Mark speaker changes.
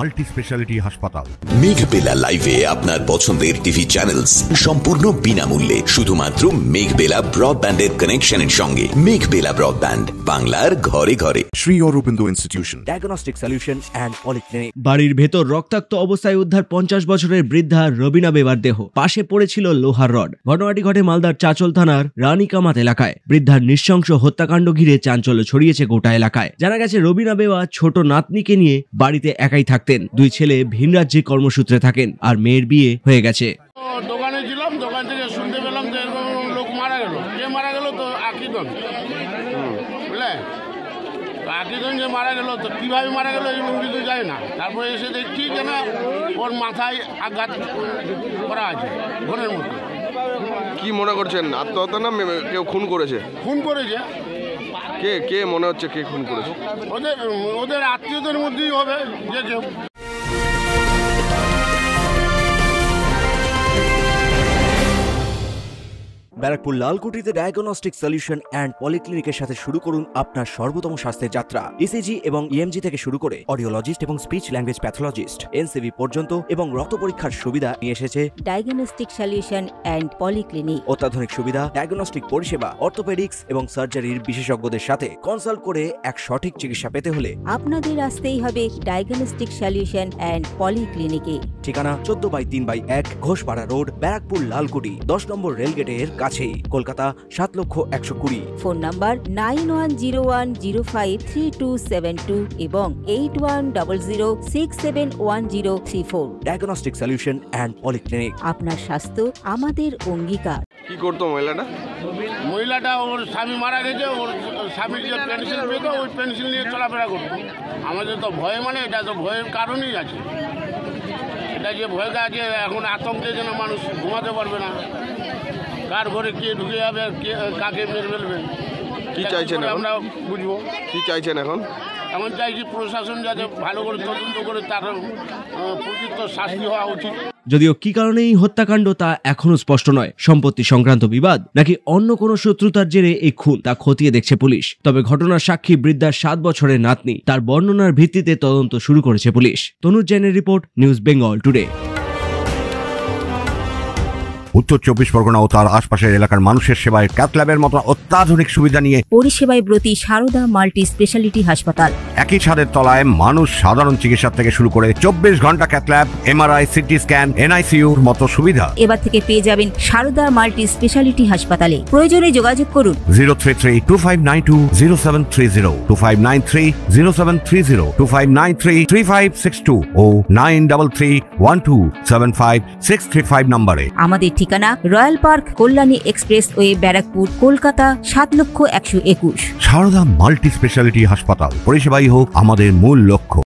Speaker 1: Multi speciality হাসপাতাল।
Speaker 2: মেঘবেলা লাইভে আপনার পছন্দের টিভি চ্যানেলস সম্পূর্ণ বিনামূল্যে শুধুমাত্র মেঘবেলা ব্রডব্যান্ডের কানেকশনের সঙ্গে। মেঘবেলা ব্রডব্যান্ড, বাংলার ঘরে ঘরে।
Speaker 3: Sri Aurobindo Institution,
Speaker 4: diagnostic solution and polyclinic.
Speaker 5: বাড়ির ভেতর রক্তাক্ত অবস্থায় উদ্ধার 50 বছরের বৃদ্ধা রবিনা বেবার দেহ, পাশে পড়েছিল লোহার রড। ঘটনাটি ঘটে মালদার চাচল থানার রানীকামাত এলাকায়। বৃদ্ধার নৃশংস হত্যাকাণ্ড ঘিরে চাঞ্চল্য ছড়িয়েছে গোটা এলাকায়। জানা গেছে রবিনা বেবা ছোট নাতনিকে নিয়ে বাড়িতে একাই থাকতেন। দুই ছেলে ভিন রাজ্যে কর্মসূত্রে থাকেন আর মেয়ের বিয়ে হয়ে গেছে।
Speaker 6: দোকানে ছিলাম, দোকান থেকে শুনতে পেলাম যে লোক মারা গেল। কে মারা গেল? তো আকিদন, বুঝলে? তো আকিদন যে মারা গেল, তো কীভাবে মারা গেল এরকম কিছু যায় না। তারপরে এসে দেখছি কেন ওর মাথায় আঘাত করা আছে ঘরের মধ্যে।
Speaker 7: কি মনে করছেন, আত্মহত্যা না কেউ খুন করেছে?
Speaker 6: খুন করেছে।
Speaker 7: কে কে মনে হচ্ছে কে খুন করেছে?
Speaker 6: ওদের আত্মীয়দের মধ্যেই হবে যে কেউ।
Speaker 4: ব্যারাকপুর লালকুটিতে ডায়াগনস্টিক সলিউশন অ্যান্ড পলিক্লিনিকের সাথে শুরু করুন আপনার সর্বোত্তম স্বাস্থ্যের যাত্রা। ইসিজি এবং ইএমজি থেকে শুরু করে অডিওলজিস্ট এবং স্পিচ ল্যাঙ্গুয়েজ প্যাথোলজিস্ট, এনসিভি পর্যন্ত এবং রক্ত পরীক্ষার সুবিধা নিয়ে এসেছে
Speaker 8: ডায়াগনস্টিক সলিউশন অ্যান্ড পলিক্লিনিক।
Speaker 4: অত্যাধুনিক সুবিধা, ডায়াগনস্টিক পরিষেবা, অর্থোপেডিক্স এবং সার্জারির বিশেষজ্ঞদের সাথে কনসাল্ট করে এক সঠিক চিকিৎসা পেতে হলে
Speaker 8: আপনাদের আসতেই হবে ডায়াগনস্টিক সলিউশন অ্যান্ড পলিক্লিনিকে।
Speaker 4: ঠিকানা 14/3/1 ঘোষপাড়া রোড, ব্যারাকপুর লালকুটি, 10 নম্বর রেলগেটের কাছেই, কলকাতা 7,120,000।
Speaker 8: ফোন নাম্বার 9101053272 এবং 8100671034।
Speaker 4: Diagnostic solution and polyclinic.
Speaker 8: আপনার স্বাস্থ্য আমাদের অঙ্গীকার।
Speaker 7: কি করতো
Speaker 6: মহিলাটা? ওর স্বামী মারা গেছে, ওর স্বামীর যে পেন্সিল পেতো ওই পেন্সিল নিয়ে চলাফেরা করতো। আমাদের তো ভয়, মানে এটা তো ভয়ের কারণই আছে। এটা যে ভয়টা আছে, এখন আতঙ্কে যেন মানুষ ঘুমাতে পারবে না, কার ঘরে কে ঢুকে যাবে, কে কাকে মেরে ফেলবে।
Speaker 7: কি চাইছেন
Speaker 6: আমরা বুঝবো?
Speaker 7: কি চাইছেন এখন?
Speaker 6: এমন চাইছি প্রশাসন যাতে ভালো করে তদন্ত করে তার প্রকৃত শাস্তি হওয়া উচিত।
Speaker 5: যদিও কি কারণে এই হত্যাকাণ্ড তা এখনো স্পষ্ট নয়। সম্পত্তি সংক্রান্ত বিবাদ নাকি অন্য কোনো শত্রুতার জেরে এই খুন, তা খতিয়ে দেখছে পুলিশ। তবে ঘটনার সাক্ষী বৃদ্ধার 7 বছরের নাতনি, তার বর্ণনার ভিত্তিতে তদন্ত শুরু করেছে পুলিশ। তনুজ জৈনের রিপোর্ট, নিউজ বেঙ্গল টুডে।
Speaker 1: উত্তর 24 পরগনা ও তার আশপাশের এলাকার মানুষের সেবায় ক্যাথ ল্যাবের মতো অত্যাধুনিক সুবিধা নিয়ে
Speaker 8: পরিষেবায় ব্রতী সারদা মাল্টি স্পেশালিটি হাসপাতাল।
Speaker 1: একই ছাদের তলায় মানুষ সাধারণ চিকিৎসা থেকে শুরু করে 24 ঘন্টা cath lab, MRI, CT scan, এনআইসিইউর মতো সুবিধা
Speaker 8: এবার থেকে পেয়ে যাবেন সারদা মাল্টি স্পেশালিটি হাসপাতালে। প্রয়োজনে যোগাযোগ করুন
Speaker 1: 033-2592-0730, 2593-0730, 2593-3562 ও 9331275635 নম্বরে।
Speaker 8: আমাদের ঠিকানা royal park, Kalyani express way, Barrackpore, Kolkata 7,121,000।
Speaker 1: Sarada multi speciality হাসপাতাল, পরিষেবাই হোক আমাদের মূল লক্ষ্য।